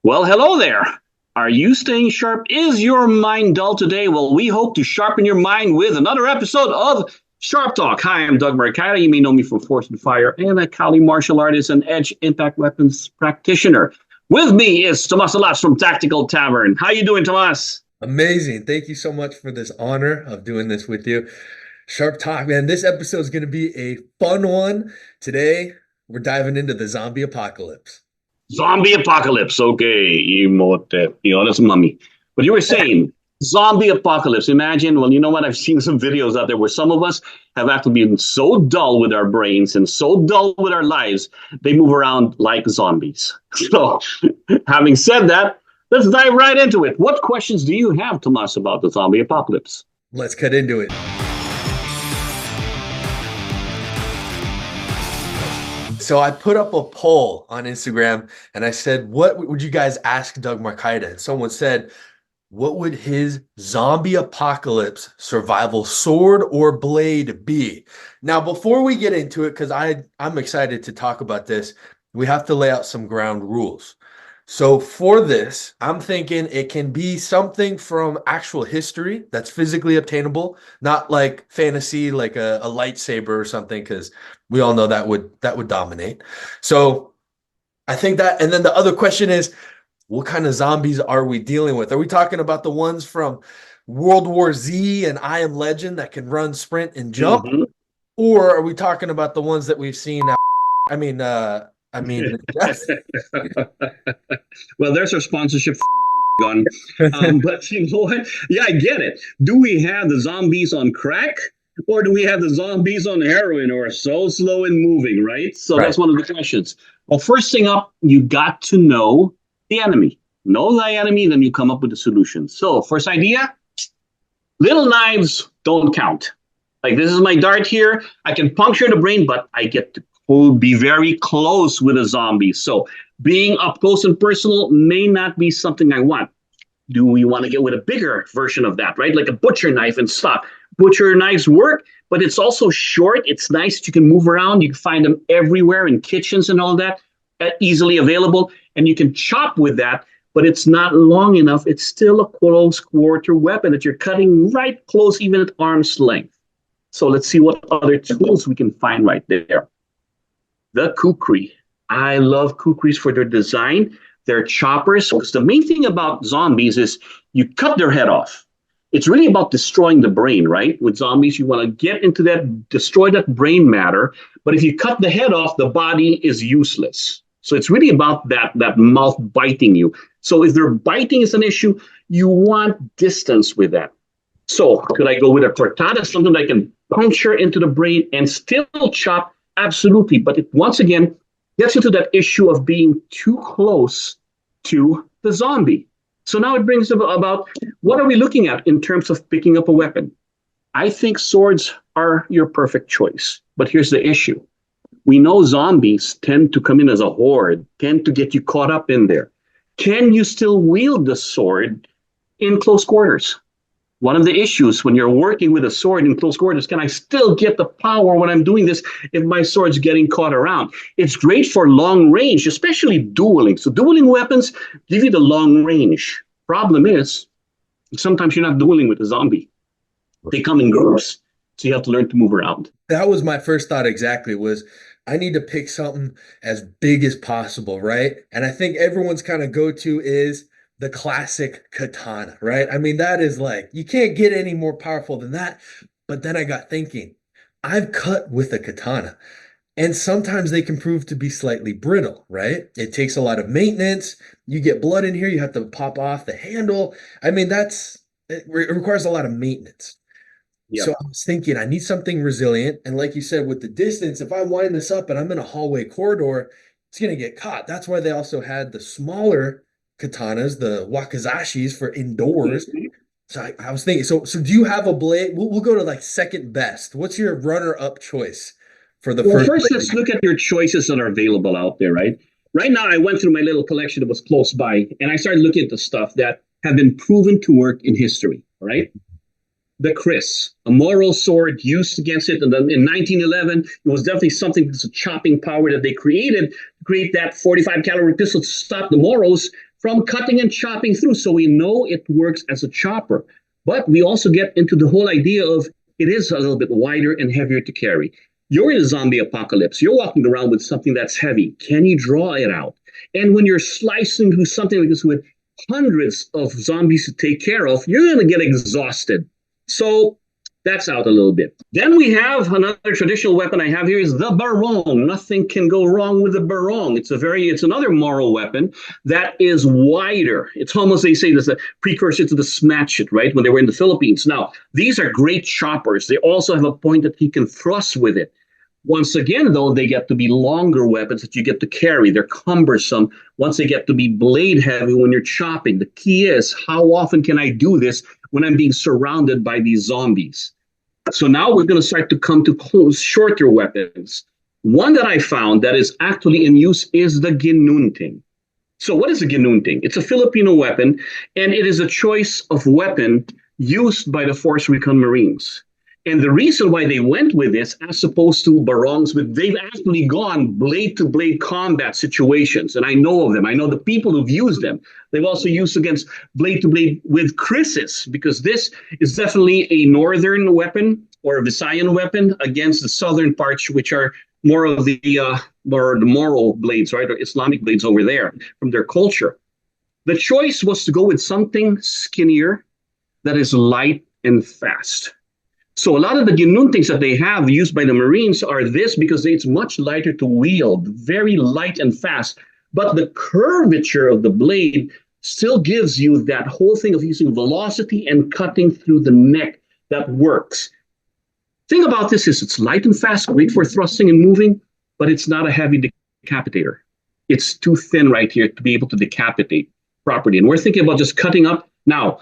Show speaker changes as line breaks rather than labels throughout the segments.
Well, hello there. Are you staying sharp? Is your mind dull today? Well, we hope to sharpen your mind with another episode of Sharp Talk. Hi, I'm Doug Marcaida. You may know me from Force and Fire and a Kali martial artist and edge impact weapons practitioner. With me is Tomas Alas from Tactical Tavern. How you doing, Tomas?
Amazing. Thank you so much for this honor of doing this with you. Sharp Talk, man. This episode is going to be a fun one. Today, we're diving into the zombie apocalypse.
Zombie apocalypse. Okay, emote. That's mummy. But you were saying zombie apocalypse. Imagine, well, you know what? I've seen some videos out there where some of us have actually been so dull with our brains and so dull with our lives, they move around like zombies. So, having said that, let's dive right into it. What questions do you have, Tomas, about the zombie apocalypse?
Let's cut into it. So I put up a poll on Instagram and I said, what would you guys ask Doug Marcaida? And someone said, what would his zombie apocalypse survival sword or blade be? Now, before we get into it, because I'm excited to talk about this, we have to lay out some ground rules. So for this, I'm thinking it can be something from actual history that's physically obtainable, not like fantasy, like a lightsaber or something, because we all know that would dominate. So I think that, and then the other question is, what kind of zombies are we dealing with? Are we talking about the ones from World War Z and I Am Legend that can run, sprint, and jump?
Mm-hmm.
Or are we talking about the ones that we've seen now? I mean, yes.
Well, there's our sponsorship gun. But you know what? Yeah, I get it. Do we have the zombies on crack? Or do we have the zombies on heroin or so slow in moving, right? So
Right.
that's one of the questions. Well, first thing up, you got to know the enemy. Know the enemy, then you come up with a solution. So, first idea, little knives don't count. Like, this is my dart here. I can puncture the brain, but I get to be very close with a zombie. So, being up close and personal may not be something I want. Do we want to get with a bigger version of that, right? Like a butcher knife and stuff. Butcher knives work, but it's also short. It's nice. You can move around. You can find them everywhere in kitchens and all that, easily available. And you can chop with that, but it's not long enough. It's still a close quarter weapon that you're cutting right close, even at arm's length. So let's see what other tools we can find right there. The kukri. I love kukris for their design. They're choppers, because the main thing about zombies is you cut their head off. It's really about destroying the brain, right? With zombies, you want to get into that, destroy that brain matter. But if you cut the head off, the body is useless. So it's really about that mouth biting you. So if their biting is an issue, you want distance with that. So could I go with a cortada, something that I can puncture into the brain and still chop? Absolutely. But it once again gets into that issue of being too close to the zombie. So now it brings about what are we looking at in terms of picking up a weapon? I think swords are your perfect choice. But here's the issue. We know zombies tend to come in as a horde, tend to get you caught up in there. Can you still wield the sword in close quarters? One of the issues when you're working with a sword in close quarters, can I still get the power when I'm doing this if my sword's getting caught around? It's great for long range, especially dueling. So dueling weapons give you the long range. Problem is, sometimes you're not dueling with a zombie. They come in groups, so you have to learn to move around.
That was my first thought exactly was I need to pick something as big as possible, right? And I think everyone's kind of go-to is the classic katana, right? I mean, that is like, you can't get any more powerful than that. But then I got thinking, I've cut with a katana, and sometimes they can prove to be slightly brittle, right? It takes a lot of maintenance. You get blood in here, you have to pop off the handle. I mean, it requires a lot of maintenance. So
Yep.
I was thinking, I need something resilient. And like you said, with the distance, if I wind this up and I'm in a hallway corridor, it's going to get caught. That's why they also had the smaller katanas, the wakazashis for indoors.
Mhm.
So I was thinking, so do you have a blade? We'll go to like second best. What's your runner-up choice for the
Well,
first
first,
blade?
let's look at your choices that are available out there, right? Right now, I went through my little collection that was close by, and I started looking at the stuff that have been proven to work in history, right? The Chris, a Moro sword used against it in 1911. It was definitely something that's a chopping power that they created to create that 45 caliber pistol to stop the Moros from cutting and chopping through. So we know it works as a chopper. But we also get into the whole idea of it is a little bit wider and heavier to carry. You're in a zombie apocalypse. You're walking around with something that's heavy. Can you draw it out? And when you're slicing through something like this with hundreds of zombies to take care of, you're going to get exhausted. So that's out a little bit. Then we have another traditional weapon I have here is the barong. Nothing can go wrong with the barong. It's another moral weapon that is wider. It's almost, they say, this a precursor to the smash it, right? When they were in the Philippines. Now, these are great choppers. They also have a point that he can thrust with it. Once again, though, they get to be longer weapons that you get to carry. They're cumbersome once they get to be blade heavy when you're chopping. The key is, how often can I do this when I'm being surrounded by these zombies? So now we're going to start to come to close shorter weapons. One that I found that is actually in use is the ginunting. So what is a ginunting? It's a Filipino weapon, and it is a choice of weapon used by the Force Recon Marines. And the reason why they went with this, as opposed to barongs, they've actually gone blade to blade combat situations. And I know of them. I know the people who've used them. They've also used against blade to blade with krises, because this is definitely a northern weapon or a Visayan weapon against the southern parts, which are more of the moral blades, right? Or Islamic blades over there from their culture. The choice was to go with something skinnier that is light and fast. So a lot of the ginuntings that they have used by the Marines are this because it's much lighter to wield, very light and fast. But the curvature of the blade still gives you that whole thing of using velocity and cutting through the neck that works. Thing about this is it's light and fast, great for thrusting and moving, but it's not a heavy decapitator. It's too thin right here to be able to decapitate properly. And we're thinking about just cutting up. Now,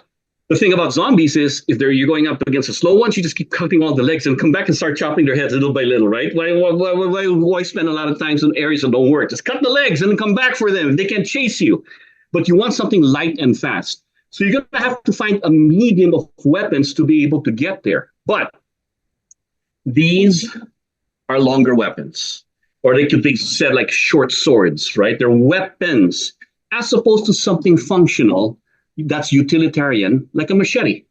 the thing about zombies is if you're going up against the slow ones, you just keep cutting all the legs and come back and start chopping their heads little by little, right? Why spend a lot of times in areas that don't work? Just cut the legs and then come back for them. They can chase you. But you want something light and fast. So you're going to have to find a medium of weapons to be able to get there. But these are longer weapons. Or they could be said like short swords, right? They're weapons as opposed to something functional that's utilitarian, like a machete.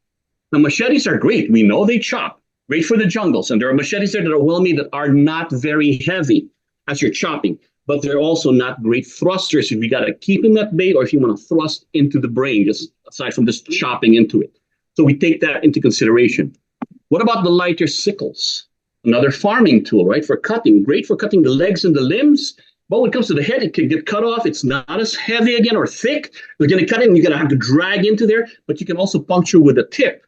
Now, machetes are great. We know they chop. Great for the jungles. And there are machetes there that are well made that are not very heavy as you're chopping. But they're also not great thrusters if you got to keep in that bait or if you want to thrust into the brain, just aside from just chopping into it. So we take that into consideration. What about the lighter sickles? Another farming tool, right? For cutting. Great for cutting the legs and the limbs. But when it comes to the head, it can get cut off. It's not as heavy again or thick. You're going to cut it and you're going to have to drag into there, but you can also puncture with a tip.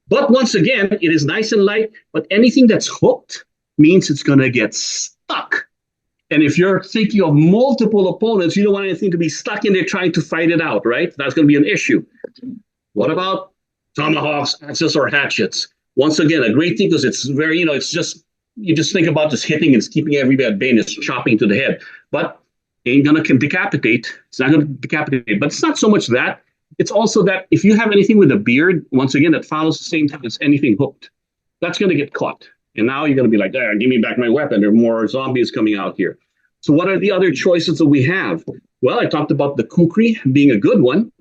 But once again, it is nice and light, but anything that's hooked means it's going to get stuck. And if you're thinking of multiple opponents, you don't want anything to be stuck in there trying to fight it out, right? That's going to be an issue. What about tomahawks, axes, or hatchets? Once again, a great thing because it's very, it's just, you just think about just hitting and keeping everybody at bay and just chopping to the head. But ain't gonna decapitate. It's not gonna decapitate. But it's not so much that. It's also that if you have anything with a beard, once again, that follows the same time as anything hooked, that's gonna get caught. And now you're gonna be like, give me back my weapon. There are more zombies coming out here. So what are the other choices that we have? Well, I talked about the kukri being a good one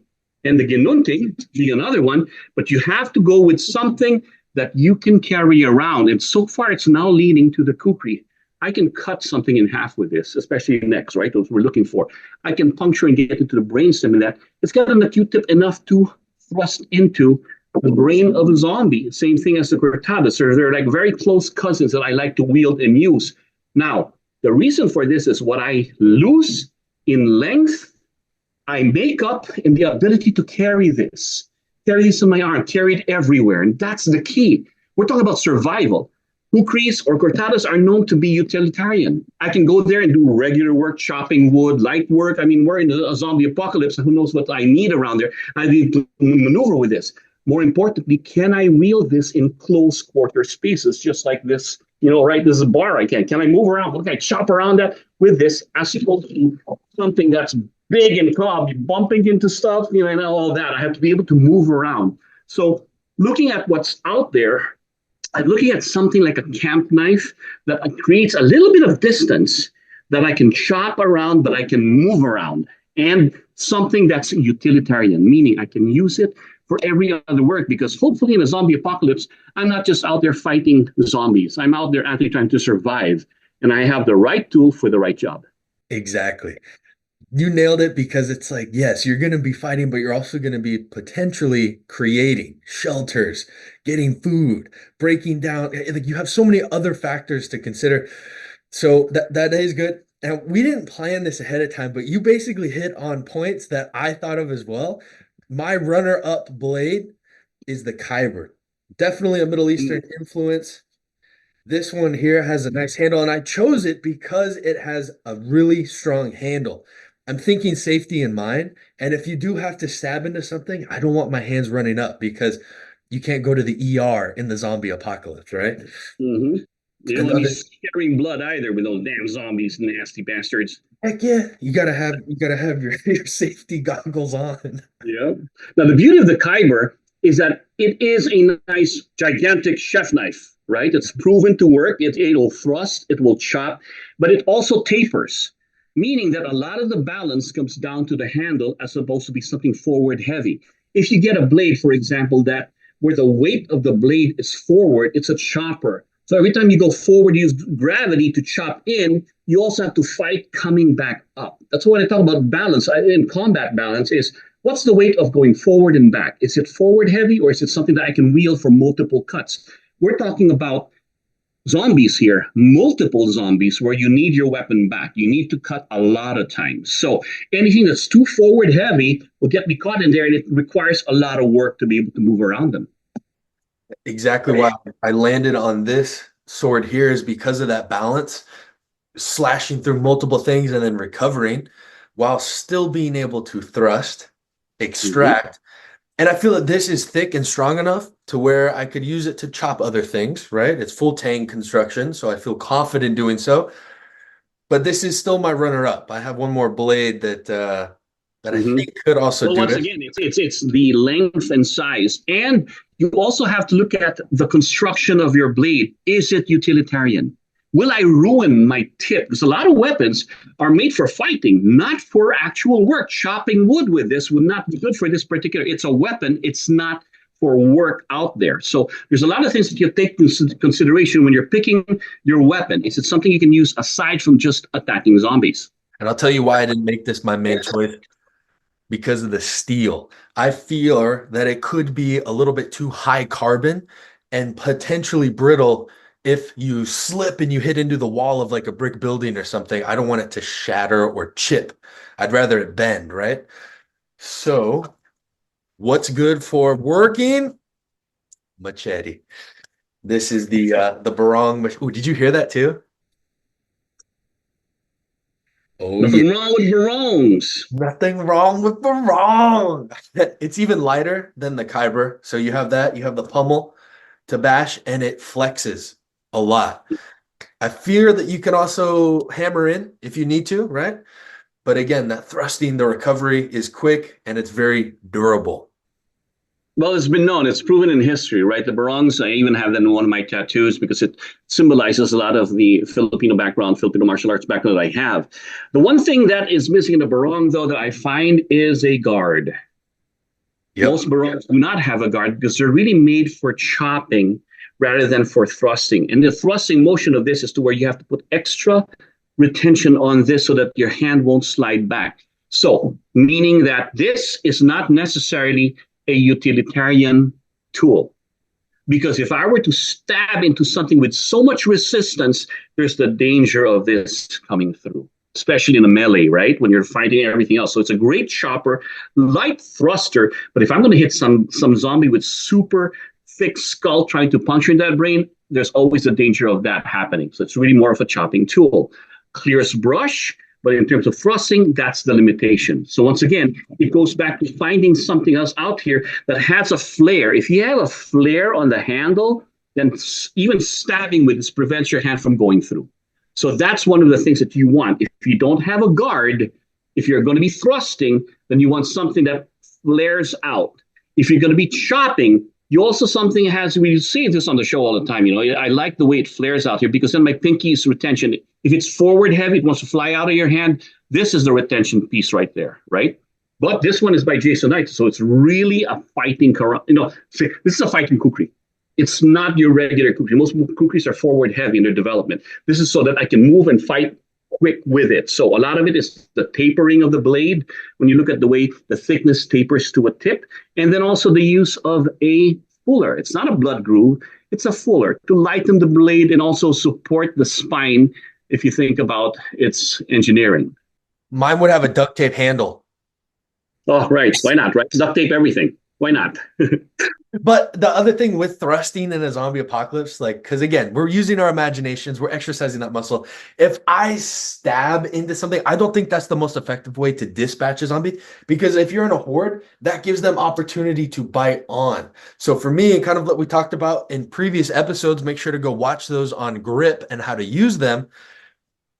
and the ginunting being another one, but you have to go with something that you can carry around. And so far, it's now leaning to the kukri. I can cut something in half with this, especially necks, right? Those we're looking for. I can puncture and get into the brainstem in that. It's got an acute tip enough to thrust into the brain of a zombie. Same thing as the cortadas. They're like very close cousins that I like to wield and use. Now, the reason for this is what I lose in length, I make up in the ability to carry this. Carry this in my arm, carry it everywhere. And that's the key. We're talking about survival. Kukris or cortadas are known to be utilitarian. I can go there and do regular work, chopping wood, light work. I mean, we're in a zombie apocalypse. Who knows what I need around there? I need to maneuver with this. More importantly, can I wield this in close quarter spaces, just like this, right? This is a bar I can. Can I move around? Can I chop around that with this as opposed to something that's big and tall, bumping into stuff, and all that. I have to be able to move around. So looking at what's out there, I'm looking at something like a camp knife that creates a little bit of distance that I can chop around, but I can move around and something that's utilitarian, meaning I can use it for every other work because hopefully in a zombie apocalypse, I'm not just out there fighting zombies. I'm out there actually trying to survive, and I have the right tool for the right job.
Exactly. You nailed it because it's like, yes, you're going to be fighting, but you're also going to be potentially creating shelters, getting food, breaking down. Like you have so many other factors to consider. So that is good. And we didn't plan this ahead of time, but you basically hit on points that I thought of as well. My runner-up blade is the Kyber. Definitely a Middle Eastern influence. This one here has a nice handle, and I chose it because it has a really strong handle. I'm thinking safety in mind, and if you do have to stab into something, I don't want my hands running up because you can't go to the ER in the zombie apocalypse, right?
Mm-hmm. You don't
And
want to be
other,
scattering blood either with those damn zombies, nasty bastards.
heck yeah, you gotta have your safety goggles on.
Yeah. Now the beauty of the Kyber is that it is a nice, gigantic chef knife, right? It's proven to work. It'll thrust, it will chop, but it also tapers, meaning that a lot of the balance comes down to the handle as opposed to be something forward heavy. If you get a blade, for example, that where the weight of the blade is forward, it's a chopper. So every time you go forward, you use gravity to chop in. You also have to fight coming back up. That's what I talk about balance. In combat balance is what's the weight of going forward and back? Is it forward heavy or is it something that I can wield for multiple cuts? We're talking about zombies here, multiple zombies where you need your weapon back. You need to cut a lot of times. So anything that's too forward heavy will get me caught in there and it requires a lot of work to be able to move around them.
Exactly why I landed on this sword here is because of that balance, slashing through multiple things and then recovering while still being able to thrust,
Mm-hmm.
extract. And I feel that this is thick and strong enough to where I could use it to chop other things, right? It's full tang construction, so I feel confident doing so. But this is still my runner-up. I have one more blade that I
Mm-hmm.
think could also
Well,
do
once
it.
again, it's the length and size, and you also have to look at the construction of your blade. Is it utilitarian? Will I ruin my tip? Because a lot of weapons are made for fighting, not for actual work. Chopping wood with this would not be good for this particular. It's a weapon. It's not for work out there. So there's a lot of things that you take into consideration when you're picking your weapon. Is it something you can use aside from just attacking zombies?
And I'll tell you why I didn't make this my main choice because of the steel. I feel that it could be a little bit too high carbon and potentially brittle if you slip and you hit into the wall of like a brick building or something. I don't want it to shatter or chip. I'd rather it bend, right? So, what's good for working? Machete. This is the barong machete. Oh, did you hear that too? Oh yeah.
Nothing wrong with barongs.
Nothing wrong with the wrong. It's even lighter than the Kyber. So you have that, you have the pummel to bash, and it flexes a lot. I fear that you can also hammer in if you need to, right? But again, that thrusting, the recovery is quick and it's very durable.
Well, it's been known, it's proven in history, right? The barongs, I even have that in one of my tattoos because it symbolizes a lot of the Filipino background, Filipino martial arts background that I have. The one thing that is missing in the barong, though, that I find is a guard.
Yep.
Most barongs do not have a guard because they're really made for chopping rather than for thrusting. And the thrusting motion of this is to where you have to put extra retention on this so that your hand won't slide back. So, meaning that this is not necessarily a utilitarian tool. Because if I were to stab into something with so much resistance, there's the danger of this coming through, especially in a melee, right? When you're fighting everything else. So it's a great chopper, light thruster. But if I'm going to hit some zombie with super thick skull trying to puncture in that brain, there's always a danger of that happening. So it's really more of a chopping tool. Clearest brush, but in terms of thrusting, that's the limitation. So once again, it goes back to finding something else out here that has a flare. If you have a flare on the handle, then even stabbing with this prevents your hand from going through. So that's one of the things that you want. If you don't have a guard, if you're going to be thrusting, then you want something that flares out. If you're going to be chopping, you also something has, we see this on the show all the time. You know, I like the way it flares out here because then my pinky is retention. If it's forward heavy, it wants to fly out of your hand. This is the retention piece right there, right? But this one is by Jason Knight, so it's really a fighting this is a fighting kukri. It's not your regular kukri. Most kukris are forward heavy in their development. This is so that I can move and fight quick with it. So a lot of it is the tapering of the blade. When you look at the way the thickness tapers to a tip, and then also the use of a fuller. It's not a blood groove. It's a fuller to lighten the blade and also support the spine. If you think about its engineering.
Mine would have a duct tape handle.
Oh, right. Why not? Right? Duct tape everything. Why not?
But the other thing with thrusting in a zombie apocalypse, like, because again, we're using our imaginations, we're exercising that muscle. If I stab into something, I don't think that's the most effective way to dispatch a zombie, because if you're in a horde, that gives them opportunity to bite on. So for me, and kind of what we talked about in previous episodes, make sure to go watch those on grip and how to use them.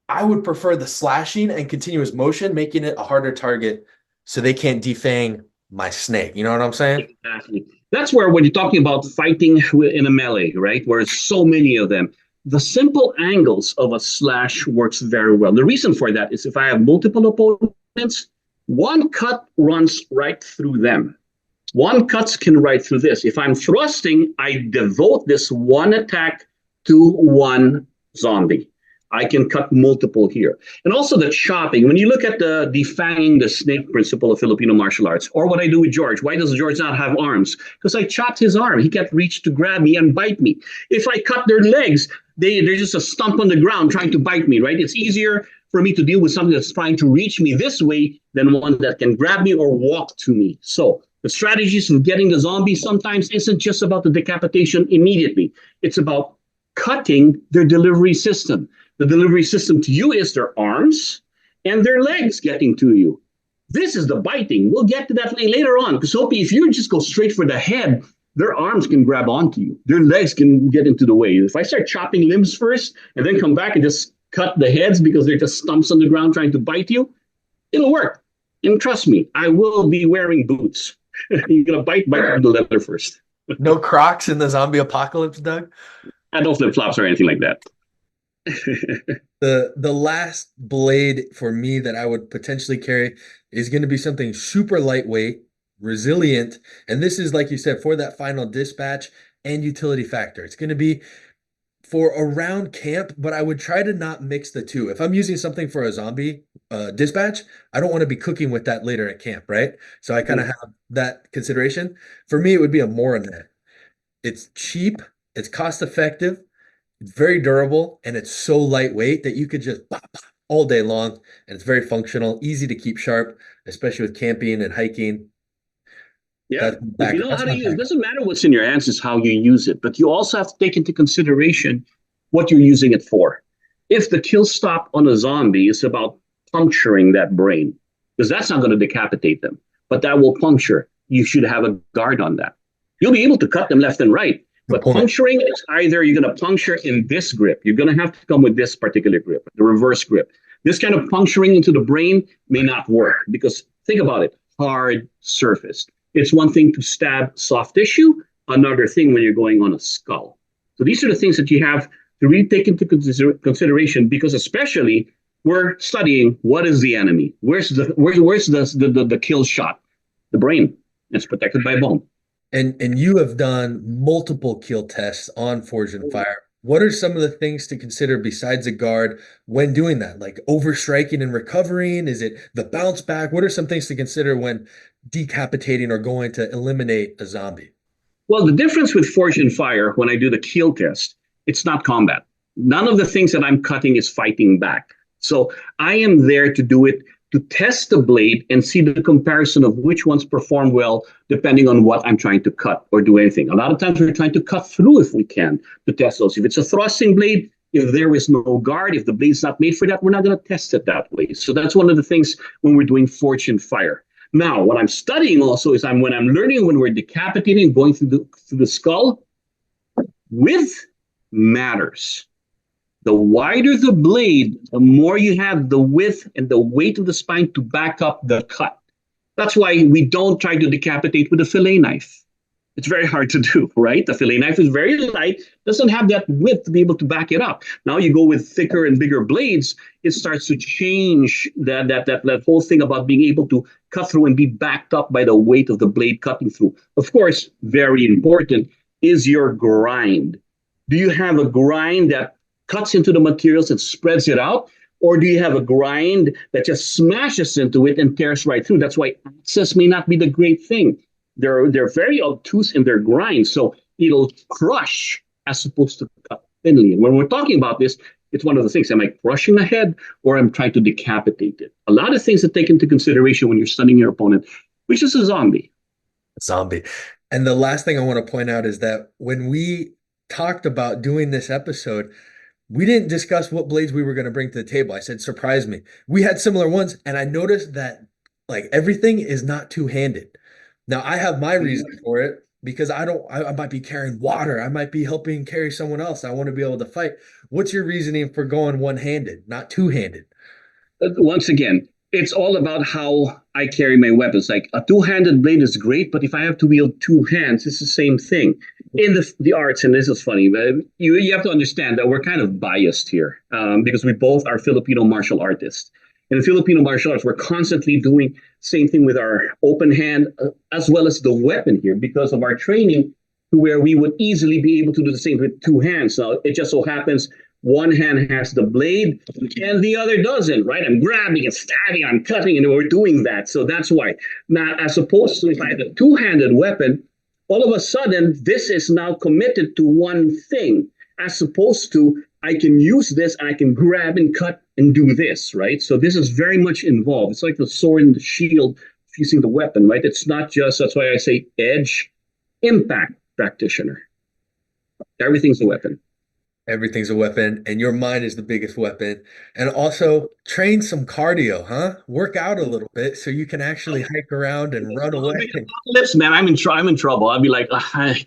I would prefer the slashing and continuous motion, making it a harder target so they can't defang my snake. You know what I'm saying?
Exactly. That's where when you're talking about fighting in a melee, right, where there's so many of them, the simple angles of a slash works very well. The reason for that is if I have multiple opponents, one cut runs right through them. One cuts can right through this. If I'm thrusting, I devote this one attack to one zombie. I can cut multiple here. And also the chopping. When you look at the defanging the snake principle of Filipino martial arts, or what I do with George, why does George not have arms? Because I chopped his arm. He can't reach to grab me and bite me. If I cut their legs, they're just a stump on the ground trying to bite me, right? It's easier for me to deal with something that's trying to reach me this way than one that can grab me or walk to me. So the strategies of getting the zombie sometimes isn't just about the decapitation immediately. It's about cutting their delivery system. The delivery system to you is their arms and their legs getting to you. This is the biting. We'll get to that later on. Because Sophie, if you just go straight for the head, their arms can grab onto you. Their legs can get into the way. If I start chopping limbs first and then come back and just cut the heads because they're just stumps on the ground trying to bite you, it'll work. And trust me, I will be wearing boots. You're going to bite the leather first.
No Crocs in the zombie apocalypse, Doug?
And no flip-flops or anything like that.
The last blade for me that I would potentially carry is going to be something super lightweight, resilient, and this is, like you said, for that final dispatch and utility factor. It's going to be for around camp, but I would try to not mix the two. If I'm using something for a zombie dispatch, I don't want to be cooking with that later at camp, right? So I kind of have that consideration. For me, it would be a Moronet. It's cheap, it's cost effective, it's very durable, and it's so lightweight that you could just pop all day long, and it's very functional, easy to keep sharp, especially with camping and hiking.
Yeah, if you know how to use it, doesn't matter what's in your hands, it's how you use it. But you also have to take into consideration what you're using it for. If the kill stop on a zombie is about puncturing that brain, because that's not going to decapitate them, but that will puncture, you should have a guard on that. You'll be able to cut them left and right. But puncturing is either you're going to puncture in this grip. You're going to have to come with this particular grip, the reverse grip. This kind of puncturing into the brain may not work because think about it, hard surface. It's one thing to stab soft tissue, another thing when you're going on a skull. So these are the things that you have to really take into consideration because especially we're studying what is the enemy. Where's the kill shot? The brain. It's protected by bone.
And you have done multiple kill tests on Forged in Fire. What are some of the things to consider besides a guard when doing that? Like overstriking and recovering? Is it the bounce back? What are some things to consider when decapitating or going to eliminate a zombie?
Well, the difference with Forged in Fire, when I do the kill test, it's not combat. None of the things that I'm cutting is fighting back. So I am there to do it to test the blade and see the comparison of which ones perform well depending on what I'm trying to cut or do anything. A lot of times we're trying to cut through if we can to test those. If it's a thrusting blade, if there is no guard, if the blade's not made for that, we're not going to test it that way. So that's one of the things when we're doing Forged in Fire. Now, what I'm studying also is when I'm learning when we're decapitating, going through the skull, width matters. The wider the blade, the more you have the width and the weight of the spine to back up the cut. That's why we don't try to decapitate with a fillet knife. It's very hard to do, right? The fillet knife is very light, doesn't have that width to be able to back it up. Now you go with thicker and bigger blades, it starts to change that whole thing about being able to cut through and be backed up by the weight of the blade cutting through. Of course, very important is your grind. Do you have a grind that cuts into the materials and spreads it out? Or do you have a grind that just smashes into it and tears right through? That's why access may not be the great thing. They're very obtuse in their grind, so it'll crush as opposed to cut thinly. And when we're talking about this, it's one of the things: am I crushing a head or I'm trying to decapitate it? A lot of things to take into consideration when you're studying your opponent, which is a zombie.
Zombie. And the last thing I want to point out is that when we talked about doing this episode, we didn't discuss what blades we were going to bring to the table. I said, surprise me. We had similar ones, and I noticed that like everything is not two-handed. Now I have my reason for it because I might be carrying water. I might be helping carry someone else. I want to be able to fight. What's your reasoning for going one-handed, not two-handed?
Once again, it's all about how I carry my weapons. Like a two-handed blade is great, but if I have to wield two hands, it's the same thing. In the arts, and this is funny, but you have to understand that we're kind of biased here because we both are Filipino martial artists. In the Filipino martial arts, we're constantly doing same thing with our open hand as well as the weapon here because of our training to where we would easily be able to do the same with two hands. Now, it just so happens one hand has the blade and the other doesn't, right? I'm grabbing and stabbing, I'm cutting, and we're doing that. So that's why. Now, as opposed to if I had a two-handed weapon, all of a sudden, this is now committed to one thing, as opposed to I can use this, I can grab and cut and do this, right? So this is very much involved. It's like the sword and the shield using the weapon, right? It's not just, that's why I say edge, impact practitioner. Everything's a weapon.
Everything's a weapon, and your mind is the biggest weapon. And also train some cardio, huh? Work out a little bit so you can actually hike around and run away.
Apocalypse, man, I'm in trouble. I'll be like, I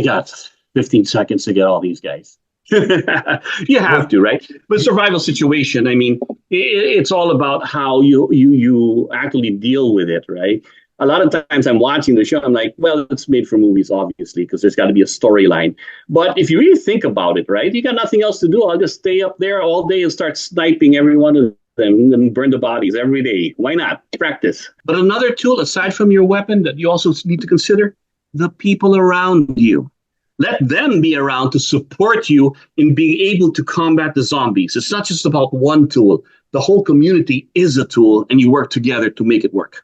got 15 seconds to get all these guys. You have to, right? But survival situation, I mean, it's all about how you actually deal with it, right? A lot of times I'm watching the show, I'm like, well, it's made for movies, obviously, because there's got to be a storyline. But if you really think about it, right, you got nothing else to do. I'll just stay up there all day and start sniping every one of them and burn the bodies every day. Why not? Practice. But another tool, aside from your weapon, that you also need to consider, the people around you. Let them be around to support you in being able to combat the zombies. It's not just about one tool. The whole community is a tool, and you work together to make it work.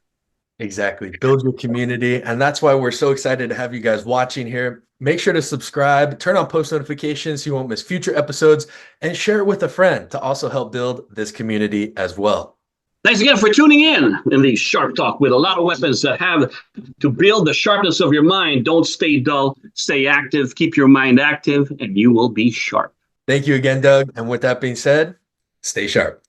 Exactly. Build your community. And that's why we're so excited to have you guys watching here. Make sure to subscribe, turn on post notifications so you won't miss future episodes, and share it with a friend to also help build this community as well.
Thanks again for tuning in the Sharp Talk with a lot of weapons that have to build the sharpness of your mind. Don't stay dull, stay active, keep your mind active, and you will be sharp.
Thank you again, Doug. And with that being said, stay sharp.